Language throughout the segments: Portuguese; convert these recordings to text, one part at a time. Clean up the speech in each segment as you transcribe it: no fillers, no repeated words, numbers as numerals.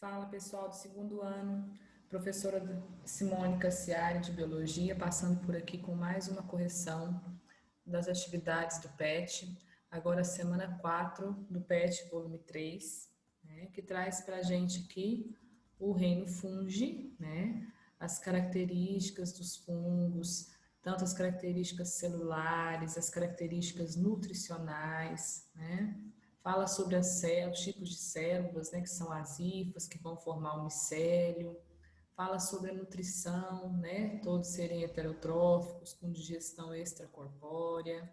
Fala pessoal do segundo ano, professora Simone Cassiari de Biologia, passando por aqui com mais uma correção das atividades do PET, agora semana 4 do PET volume 3, né, que traz para a gente aqui o reino fungi, né, as características dos fungos, tanto as características celulares, as características nutricionais, né, fala sobre as células, os tipos de células, né, que são as hifas, que vão formar o micélio, fala sobre a nutrição, né, todos serem heterotróficos, com digestão extracorpórea.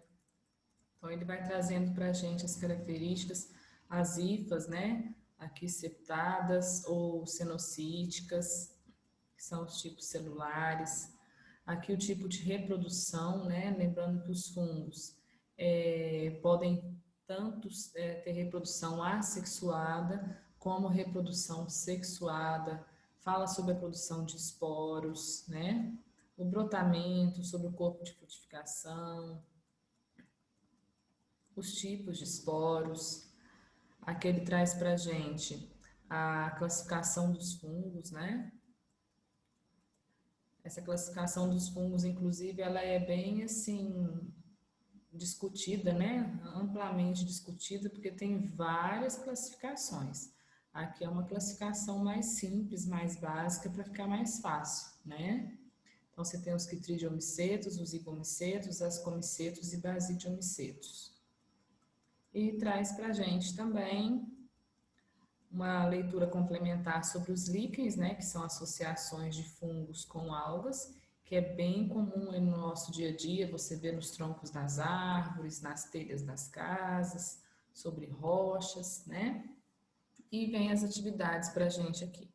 Então, ele vai trazendo para a gente as características, as hifas, né, aqui septadas ou cenocíticas, que são os tipos celulares. Aqui o tipo de reprodução, né, lembrando que os fungos podem tanto ter reprodução assexuada como reprodução sexuada, fala sobre a produção de esporos, né? O brotamento, sobre o corpo de frutificação, os tipos de esporos. Aqui ele traz para a gente a classificação dos fungos, né? Essa classificação dos fungos, inclusive, ela é bem assim discutida, né? Amplamente discutida, porque tem várias classificações. Aqui é uma classificação mais simples, mais básica, para ficar mais fácil, né? Então, você tem os quitridiomicetos, os hipomicetos, ascomicetos e basidiomicetos. E traz para a gente também uma leitura complementar sobre os líquens, né, que são associações de fungos com algas, que é bem comum no nosso dia a dia, você vê nos troncos das árvores, nas telhas das casas, sobre rochas, né? E vem as atividades para a gente aqui.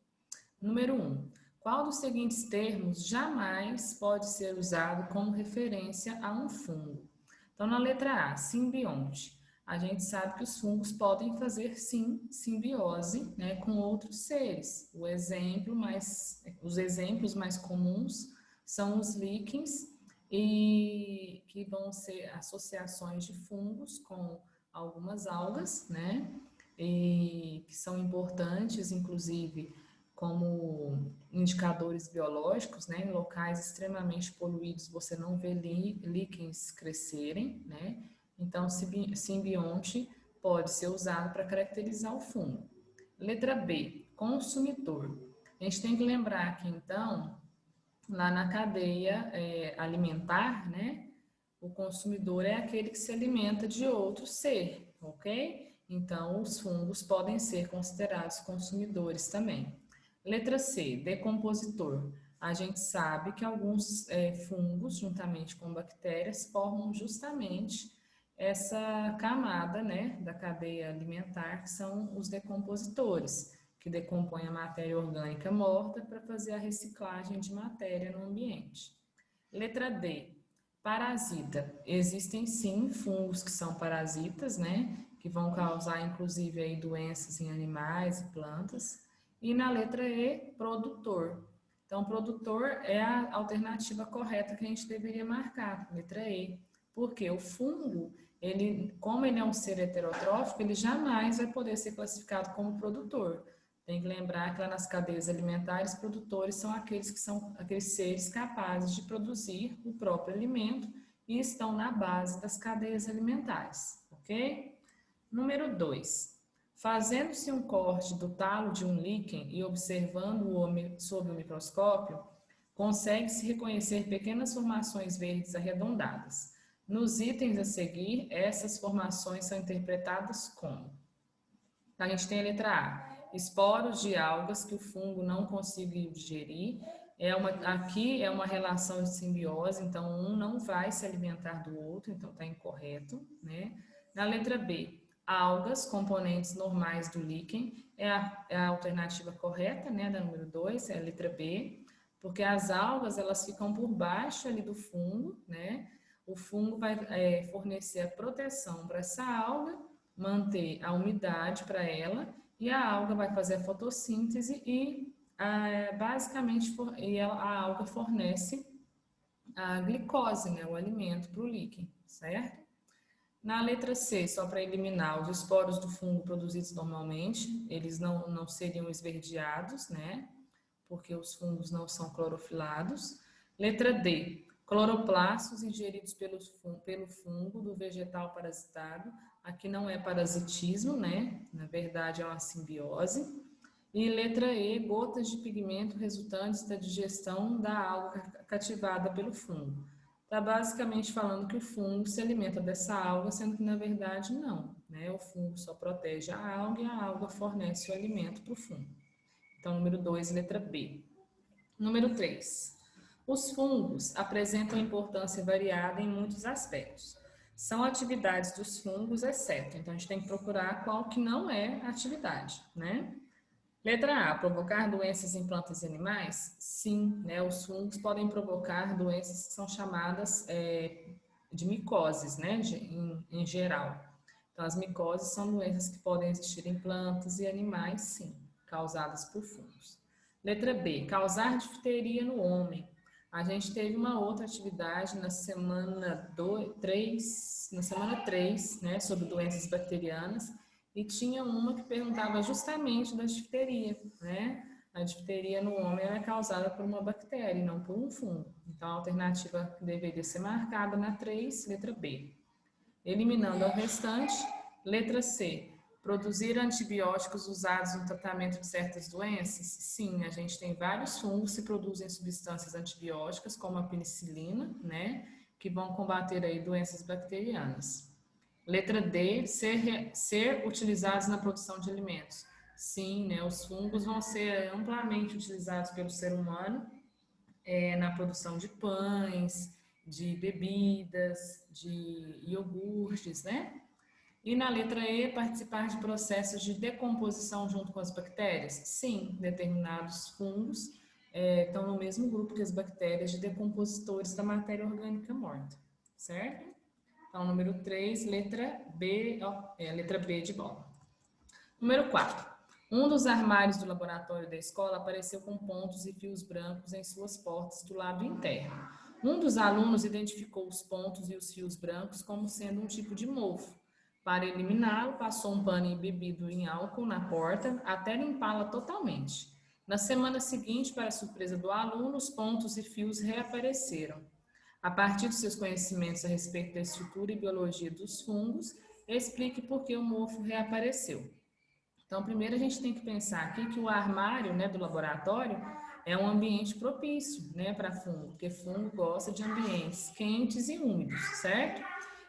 Número 1. Qual dos seguintes termos jamais pode ser usado como referência a um fungo? Então, na letra A, simbionte. A gente sabe que os fungos podem fazer, sim, simbiose, né, com outros seres. Os exemplos mais comuns são os líquens, e que vão ser associações de fungos com algumas algas, né, e que são importantes, inclusive, como indicadores biológicos, né? Em locais extremamente poluídos você não vê líquens crescerem, né? Então, simbionte pode ser usado para caracterizar o fungo. Letra B, consumidor. A gente tem que lembrar que, então, lá na cadeia alimentar, né? O consumidor é aquele que se alimenta de outro ser, ok? Então, os fungos podem ser considerados consumidores também. Letra C, decompositor. A gente sabe que alguns fungos, juntamente com bactérias, formam justamente essa camada, né, da cadeia alimentar, que são os decompositores, que decompõem a matéria orgânica morta para fazer a reciclagem de matéria no ambiente. Letra D, parasita. Existem sim fungos que são parasitas, né, que vão causar inclusive aí doenças em animais e plantas. E na letra E, produtor. Então, produtor é a alternativa correta que a gente deveria marcar, letra E. Porque o fungo, ele, como ele é um ser heterotrófico, ele jamais vai poder ser classificado como produtor. Tem que lembrar que lá nas cadeias alimentares, produtores são aqueles seres capazes de produzir o próprio alimento e estão na base das cadeias alimentares, ok? Número 2. Fazendo-se um corte do talo de um líquen e observando-o sob o microscópio, consegue-se reconhecer pequenas formações verdes arredondadas. Nos itens a seguir, essas formações são interpretadas como: a gente tem a letra A, esporos de algas que o fungo não conseguiu digerir. Aqui é uma relação de simbiose, então um não vai se alimentar do outro, então está incorreto, né? Na letra B, algas, componentes normais do líquen, é a alternativa correta, né? Da número 2, é a letra B, porque as algas elas ficam por baixo ali do fungo, né? O fungo vai fornecer a proteção para essa alga, manter a umidade para ela, e a alga vai fazer a fotossíntese e basicamente a alga fornece a glicose, né, o alimento para o líquen, certo? Na letra C, só para eliminar os esporos do fungo produzidos normalmente, eles não seriam esverdeados, né? Porque os fungos não são clorofilados. Letra D, cloroplastos ingeridos pelo fungo do vegetal parasitado. Aqui não é parasitismo, né? Na verdade é uma simbiose. E letra E, gotas de pigmento resultantes da digestão da alga cativada pelo fungo. Está basicamente falando que o fungo se alimenta dessa alga, sendo que na verdade não, né? O fungo só protege a alga e a alga fornece o alimento para o fungo. Então, número 2, letra B. Número 3. Os fungos apresentam importância variada em muitos aspectos. São atividades dos fungos, exceto. Então, a gente tem que procurar qual que não é atividade, né? Letra A, provocar doenças em plantas e animais? Sim, né? Os fungos podem provocar doenças que são chamadas de micoses, né? Em geral. Então, as micoses são doenças que podem existir em plantas e animais, sim, causadas por fungos. Letra B, causar difteria no homem. A gente teve uma outra atividade na semana 3, né, sobre doenças bacterianas, e tinha uma que perguntava justamente da difteria, né? A difteria no homem é causada por uma bactéria e não por um fungo. Então, a alternativa que deveria ser marcada na 3, letra B. Eliminando o restante, letra C. Produzir antibióticos usados no tratamento de certas doenças? Sim, a gente tem vários fungos que produzem substâncias antibióticas, como a penicilina, né? Que vão combater aí doenças bacterianas. Letra D, ser utilizados na produção de alimentos. Sim, né, os fungos vão ser amplamente utilizados pelo ser humano na produção de pães, de bebidas, de iogurtes, né? E na letra E, participar de processos de decomposição junto com as bactérias? Sim, determinados fungos estão no mesmo grupo que as bactérias de decompositores da matéria orgânica morta, certo? Então, número 3, letra B, letra B de bola. Número 4. Um dos armários do laboratório da escola apareceu com pontos e fios brancos em suas portas do lado interno. Um dos alunos identificou os pontos e os fios brancos como sendo um tipo de mofo. Para eliminá-lo, passou um pano embebido em álcool na porta até limpá-la totalmente. Na semana seguinte, para surpresa do aluno, os pontos e fios reapareceram. A partir dos seus conhecimentos a respeito da estrutura e biologia dos fungos, explique por que o mofo reapareceu. Então, primeiro a gente tem que pensar aqui que o armário, né, do laboratório é um ambiente propício, né, para fungo, porque fungo gosta de ambientes quentes e úmidos, certo?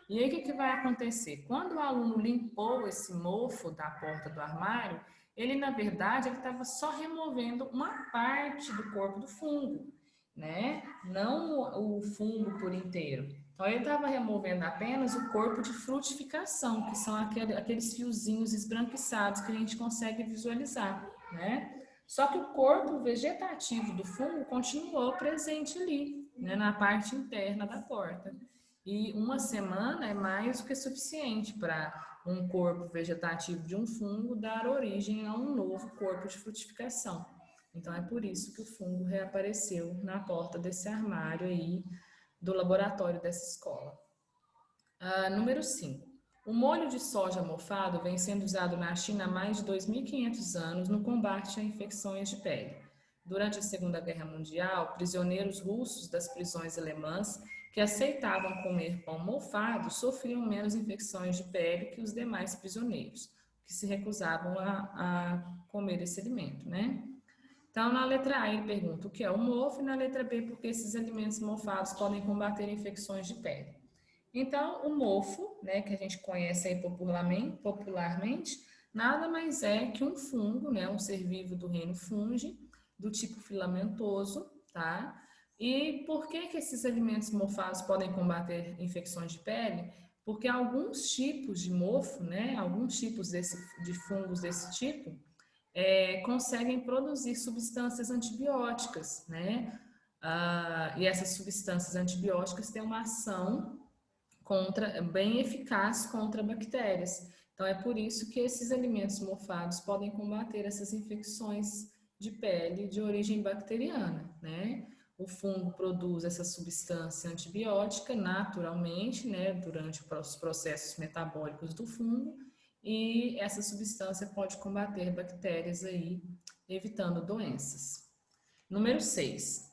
E aí o que vai acontecer? Quando o aluno limpou esse mofo da porta do armário, ele na verdade ele estava só removendo uma parte do corpo do fungo, né? Não o fungo por inteiro. Então, ele estava removendo apenas o corpo de frutificação, que são aqueles fiozinhos esbranquiçados que a gente consegue visualizar, né? Só que o corpo vegetativo do fungo continuou presente ali, né, na parte interna da porta. E uma semana é mais do que suficiente para um corpo vegetativo de um fungo dar origem a um novo corpo de frutificação. Então, é por isso que o fungo reapareceu na porta desse armário aí do laboratório dessa escola. Número 5. O molho de soja mofado vem sendo usado na China há mais de 2.500 anos no combate a infecções de pele. Durante a Segunda Guerra Mundial, prisioneiros russos das prisões alemãs que aceitavam comer pão mofado sofriam menos infecções de pele que os demais prisioneiros, que se recusavam a comer esse alimento, né? Então, na letra A, ele pergunta o que é o mofo, e na letra B, porque esses alimentos mofados podem combater infecções de pele. Então, o mofo, né, que a gente conhece aí popularmente, nada mais é que um fungo, né, um ser vivo do reino fungi, do tipo filamentoso, tá? E por que esses alimentos mofados podem combater infecções de pele? Porque alguns tipos de mofo, né, alguns tipos de fungos desse tipo, conseguem produzir substâncias antibióticas, né? E essas substâncias antibióticas têm uma ação bem eficaz contra bactérias. Então, é por isso que esses alimentos mofados podem combater essas infecções de pele de origem bacteriana, né? O fungo produz essa substância antibiótica naturalmente, né, durante os processos metabólicos do fungo, e essa substância pode combater bactérias aí, evitando doenças. Número 6.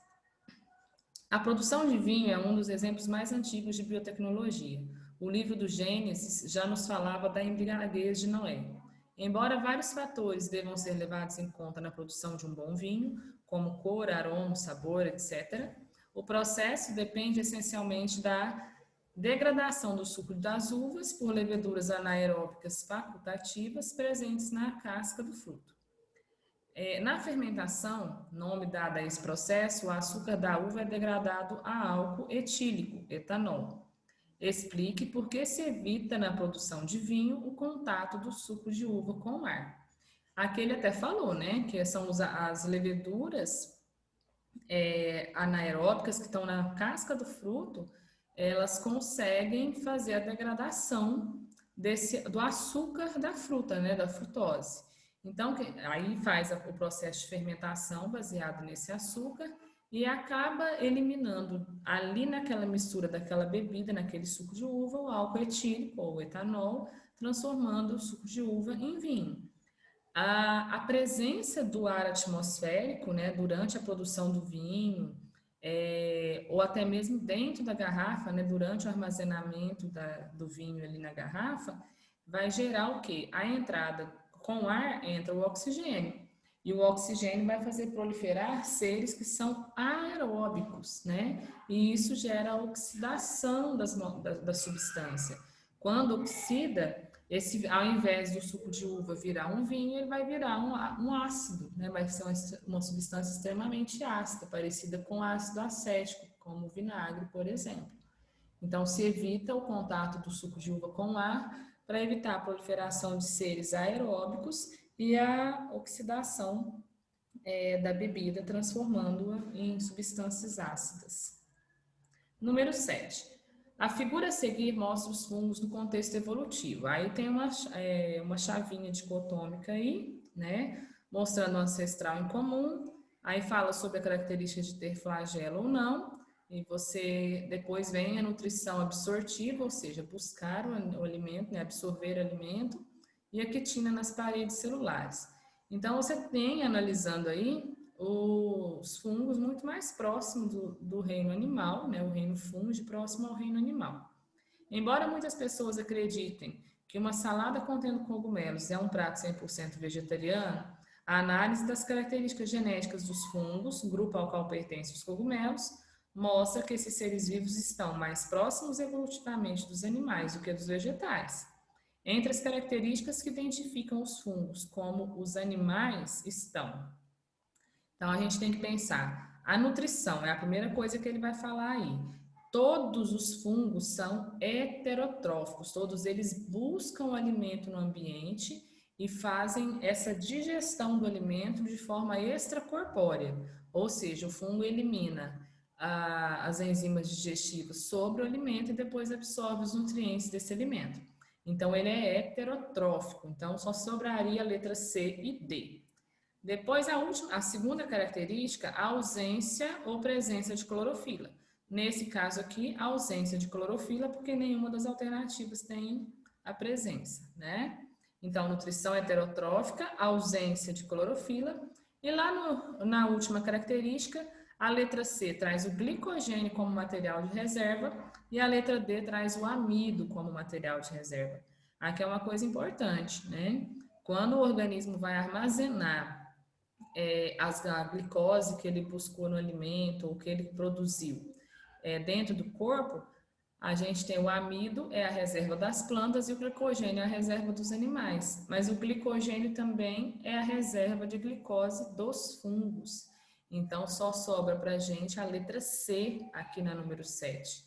A produção de vinho é um dos exemplos mais antigos de biotecnologia. O livro do Gênesis já nos falava da embriaguez de Noé. Embora vários fatores devam ser levados em conta na produção de um bom vinho, como cor, aroma, sabor, etc., o processo depende essencialmente da degradação do suco das uvas por leveduras anaeróbicas facultativas presentes na casca do fruto. Na fermentação, nome dado a esse processo, o açúcar da uva é degradado a álcool etílico, etanol. Explique por que se evita na produção de vinho o contato do suco de uva com o ar. Aqui ele até falou, né, que são as leveduras anaeróbicas que estão na casca do fruto, elas conseguem fazer a degradação do açúcar da fruta, né, da frutose. Então, aí faz o processo de fermentação baseado nesse açúcar e acaba eliminando ali naquela mistura daquela bebida, naquele suco de uva, o álcool etílico ou etanol, transformando o suco de uva em vinho. A presença do ar atmosférico, né, durante a produção do vinho, ou até mesmo dentro da garrafa, né, durante o armazenamento do vinho ali na garrafa, vai gerar o quê? A entrada com o ar entra o oxigênio. E o oxigênio vai fazer proliferar seres que são aeróbicos, né? E isso gera a oxidação da substância. Quando oxida, ao invés do suco de uva virar um vinho, ele vai virar um ácido, né? Vai ser uma substância extremamente ácida, parecida com ácido acético, como o vinagre, por exemplo. Então, se evita o contato do suco de uva com o ar para evitar a proliferação de seres aeróbicos e a oxidação da bebida, transformando-a em substâncias ácidas. Número 7. A figura a seguir mostra os fungos no contexto evolutivo. Aí tem uma chavinha dicotômica aí, né? Mostrando o ancestral em comum. Aí fala sobre a característica de ter flagelo ou não. E você depois vem a nutrição absortiva, ou seja, buscar o alimento, né? Absorver o alimento. E a quitina nas paredes celulares. Então, você tem, analisando aí, os fungos muito mais próximos do reino animal, né? O reino fungi próximo ao reino animal. Embora muitas pessoas acreditem que uma salada contendo cogumelos é um prato 100% vegetariano, a análise das características genéticas dos fungos, grupo ao qual pertencem os cogumelos, mostra que esses seres vivos estão mais próximos evolutivamente dos animais do que dos vegetais. Entre as características que identificam os fungos como os animais estão. Então, a gente tem que pensar, a nutrição é a primeira coisa que ele vai falar aí. Todos os fungos são heterotróficos, todos eles buscam o alimento no ambiente e fazem essa digestão do alimento de forma extracorpórea, ou seja, o fungo elimina as enzimas digestivas sobre o alimento e depois absorve os nutrientes desse alimento. Então, ele é heterotrófico, então só sobraria a letra C e D. Depois, a segunda característica, a ausência ou presença de clorofila. Nesse caso aqui, a ausência de clorofila, porque nenhuma das alternativas tem a presença, né? Então, nutrição heterotrófica, ausência de clorofila. E lá na última característica, a letra C traz o glicogênio como material de reserva e a letra D traz o amido como material de reserva. Aqui é uma coisa importante, né? Quando o organismo vai armazenar a glicose que ele buscou no alimento ou que ele produziu dentro do corpo, a gente tem o amido, é a reserva das plantas, e o glicogênio é a reserva dos animais. Mas o glicogênio também é a reserva de glicose dos fungos. Então, só sobra para a gente a letra C aqui na número 7.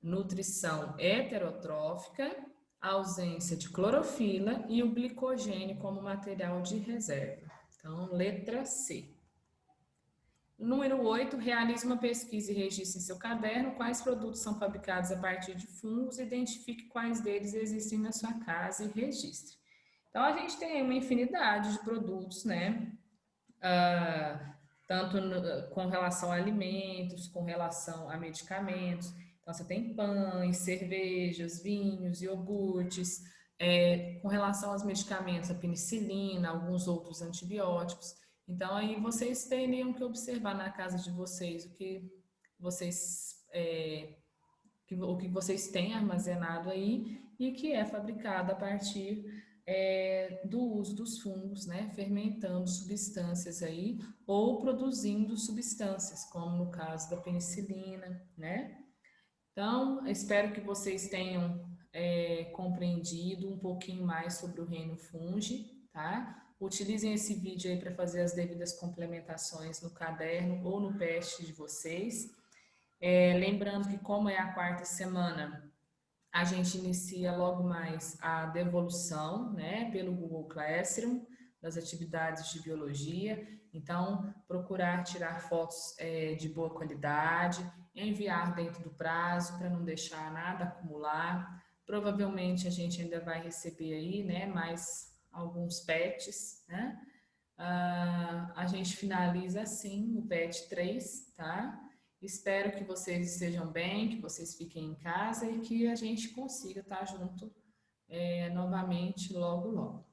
Nutrição heterotrófica, ausência de clorofila e o glicogênio como material de reserva. Então, letra C. Número 8, realize uma pesquisa e registre em seu caderno quais produtos são fabricados a partir de fungos, identifique quais deles existem na sua casa e registre. Então, a gente tem uma infinidade de produtos, né? tanto com relação a alimentos, com relação a medicamentos. Então, você tem pães, cervejas, vinhos, iogurtes, com relação aos medicamentos, a penicilina, alguns outros antibióticos. Então, aí vocês teriam que observar na casa de vocês vocês, o que vocês têm armazenado aí e que é fabricado a partir do uso dos fungos, né, fermentando substâncias aí ou produzindo substâncias, como no caso da penicilina, né? Então, espero que vocês tenham compreendido um pouquinho mais sobre o reino fungi, tá? Utilizem esse vídeo aí para fazer as devidas complementações no caderno ou no PET de vocês. Lembrando que como é a quarta semana, a gente inicia logo mais a devolução, né, pelo Google Classroom, das atividades de biologia. Então, procurar tirar fotos de boa qualidade, enviar dentro do prazo para não deixar nada acumular. Provavelmente a gente ainda vai receber aí, né, mais alguns patches, né? A gente finaliza assim o PET 3, tá? Espero que vocês estejam bem, que vocês fiquem em casa e que a gente consiga estar junto novamente logo, logo.